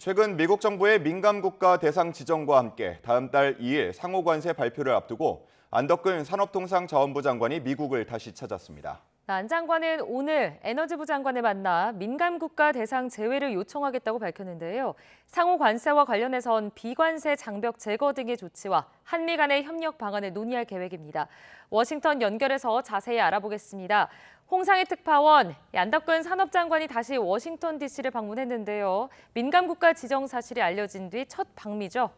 최근 미국 정부의 민감국가 대상 지정과 함께 다음 달 2일 상호관세 발표를 앞두고 안덕근 산업통상자원부 장관이 미국을 다시 찾았습니다. 안 장관은 오늘 에너지부 장관을 만나 민감국가 대상 제외를 요청하겠다고 밝혔는데요. 상호 관세와 관련해선 비관세 장벽 제거 등의 조치와 한미 간의 협력 방안을 논의할 계획입니다. 워싱턴 연결해서 자세히 알아보겠습니다. 홍상희 특파원, 안덕근 산업장관이 다시 워싱턴 DC를 방문했는데요. 민감국가 지정 사실이 알려진 뒤 첫 방미죠.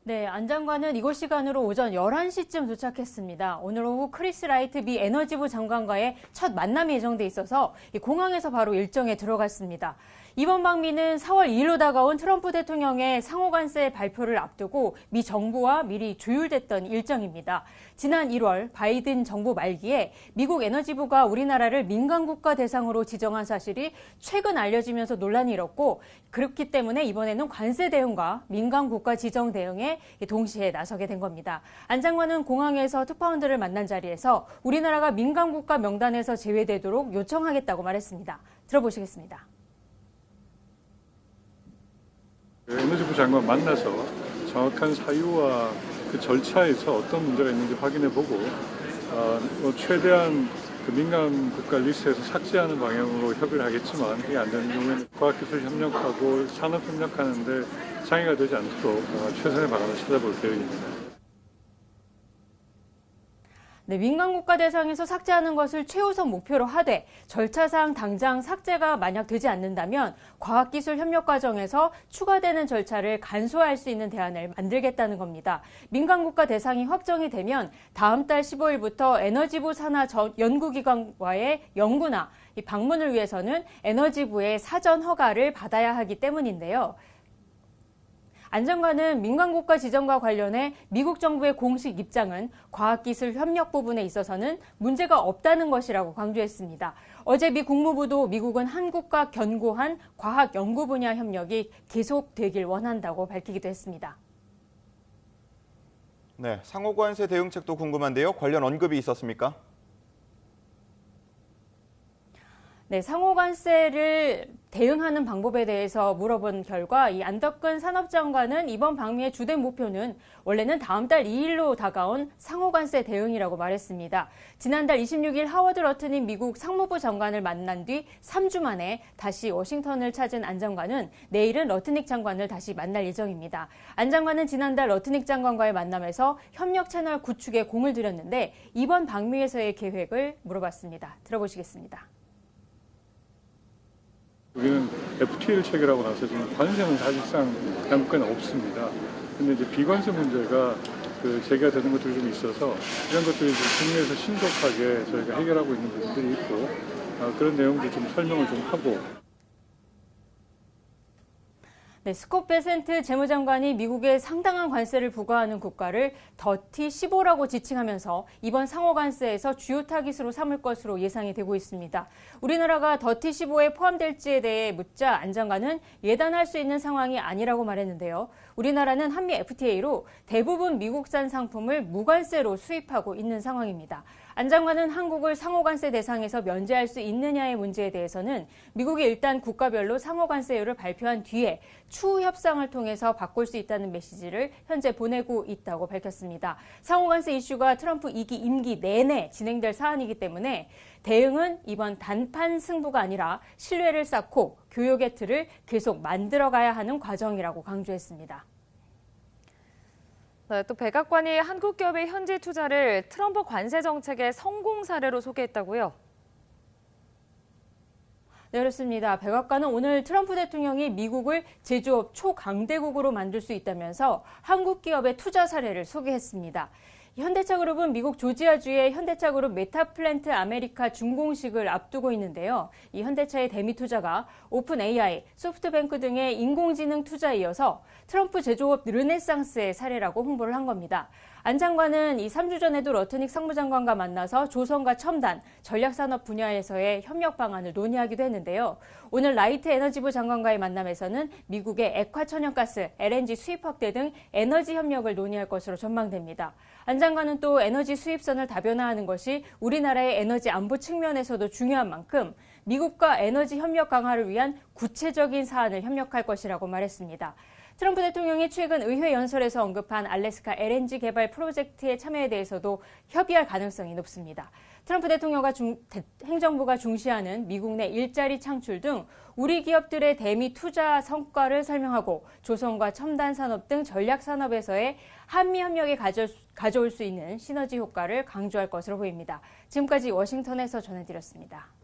네, 안 장관은 이곳 시간으로 오전 11시쯤 도착했습니다. 오늘 오후 크리스 라이트 미 에너지부 장관과의 첫 만남이 예정돼 있어서 공항에서 바로 일정에 들어갔습니다. 이번 방미는 4월 2일로 다가온 트럼프 대통령의 상호관세 발표를 앞두고 미 정부와 미리 조율됐던 일정입니다. 지난 1월 바이든 정부 말기에 미국 에너지부가 우리나라를 민감국가 대상으로 지정한 사실이 최근 알려지면서 논란이 일었고, 그렇기 때문에 이번에는 관세 대응과 민감국가 지정 대응에 동시에 나서게 된 겁니다. 안 장관은 공항에서 특파원들을 만난 자리에서 우리나라가 민감국가 명단에서 제외되도록 요청하겠다고 말했습니다. 들어보시겠습니다. 에너지부 장관 만나서 정확한 사유와 그 절차에서 어떤 문제가 있는지 확인해보고 최대한 그 민감 국가 리스트에서 삭제하는 방향으로 협의를 하겠지만 그게 안 되는 경우에는 과학기술 협력하고 산업 협력하는데 장애가 되지 않도록 최선의 방안을 찾아볼 계획입니다. 네, 민감국가 대상에서 삭제하는 것을 최우선 목표로 하되 절차상 당장 삭제가 만약 되지 않는다면 과학기술 협력 과정에서 추가되는 절차를 간소화할 수 있는 대안을 만들겠다는 겁니다. 민감국가 대상이 확정이 되면 다음 달 15일부터 에너지부 산하 연구기관과의 연구나 방문을 위해서는 에너지부의 사전 허가를 받아야 하기 때문인데요. 안 장관은 민감국가 지정과 관련해 미국 정부의 공식 입장은 과학기술 협력 부분에 있어서는 문제가 없다는 것이라고 강조했습니다. 어제 미 국무부도 미국은 한국과 견고한 과학 연구 분야 협력이 계속되길 원한다고 밝히기도 했습니다. 네, 상호관세 대응책도 궁금한데요. 관련 언급이 있었습니까? 네, 상호관세를 대응하는 방법에 대해서 물어본 결과 이 안덕근 산업장관은 이번 방미의 주된 목표는 원래는 다음 달 2일로 다가온 상호관세 대응이라고 말했습니다. 지난달 26일 하워드 러트닉 미국 상무부 장관을 만난 뒤 3주 만에 다시 워싱턴을 찾은 안 장관은 내일은 러트닉 장관을 다시 만날 예정입니다. 안 장관은 지난달 러트닉 장관과의 만남에서 협력 채널 구축에 공을 들였는데 이번 방미에서의 계획을 물어봤습니다. 들어보시겠습니다. 우리는 FTA를 체결하고 나서 지금 관세는 사실상 양국에는 없습니다. 근데 이제 비관세 문제가 제기가 되는 것들이 좀 있어서 이런 것들이 국내에서 신속하게 저희가 해결하고 있는 부분들이 있고 그런 내용도 좀 설명을 좀 하고. 네, 스콧 베센트 재무장관이 미국에 상당한 관세를 부과하는 국가를 더티 15라고 지칭하면서 이번 상호관세에서 주요 타깃으로 삼을 것으로 예상이 되고 있습니다. 우리나라가 더티 15에 포함될지에 대해 묻자 안 장관은 예단할 수 있는 상황이 아니라고 말했는데요. 우리나라는 한미 FTA로 대부분 미국산 상품을 무관세로 수입하고 있는 상황입니다. 안 장관은 한국을 상호관세 대상에서 면제할 수 있느냐의 문제에 대해서는 미국이 일단 국가별로 상호관세율을 발표한 뒤에 추후 협상을 통해서 바꿀 수 있다는 메시지를 현재 보내고 있다고 밝혔습니다. 상호관세 이슈가 트럼프 2기 임기 내내 진행될 사안이기 때문에 대응은 이번 단판 승부가 아니라 신뢰를 쌓고 교역의 틀을 계속 만들어가야 하는 과정이라고 강조했습니다. 네, 또 백악관이 한국 기업의 현지 투자를 트럼프 관세 정책의 성공 사례로 소개했다고요? 네, 그렇습니다. 백악관은 오늘 트럼프 대통령이 미국을 제조업 초강대국으로 만들 수 있다면서 한국 기업의 투자 사례를 소개했습니다. 현대차 그룹은 미국 조지아주의 현대차 그룹 메타플랜트 아메리카 준공식을 앞두고 있는데요. 이 현대차의 대미 투자가 오픈 AI, 소프트뱅크 등의 인공지능 투자에 이어서 트럼프 제조업 르네상스의 사례라고 홍보를 한 겁니다. 안 장관은 이 3주 전에도 러트닉 상무장관과 만나서 조선과 첨단, 전략산업 분야에서의 협력 방안을 논의하기도 했는데요. 오늘 라이트 에너지부 장관과의 만남에서는 미국의 액화천연가스, LNG 수입 확대 등 에너지 협력을 논의할 것으로 전망됩니다. 안 장관은 또 에너지 수입선을 다변화하는 것이 우리나라의 에너지 안보 측면에서도 중요한 만큼 미국과 에너지 협력 강화를 위한 구체적인 사안을 협력할 것이라고 말했습니다. 트럼프 대통령이 최근 의회 연설에서 언급한 알래스카 LNG 개발 프로젝트의 참여에 대해서도 협의할 가능성이 높습니다. 트럼프 대통령과 행정부가 중시하는 미국 내 일자리 창출 등 우리 기업들의 대미 투자 성과를 설명하고 조선과 첨단 산업 등 전략 산업에서의 한미 협력이 가져올 수 있는 시너지 효과를 강조할 것으로 보입니다. 지금까지 워싱턴에서 전해드렸습니다.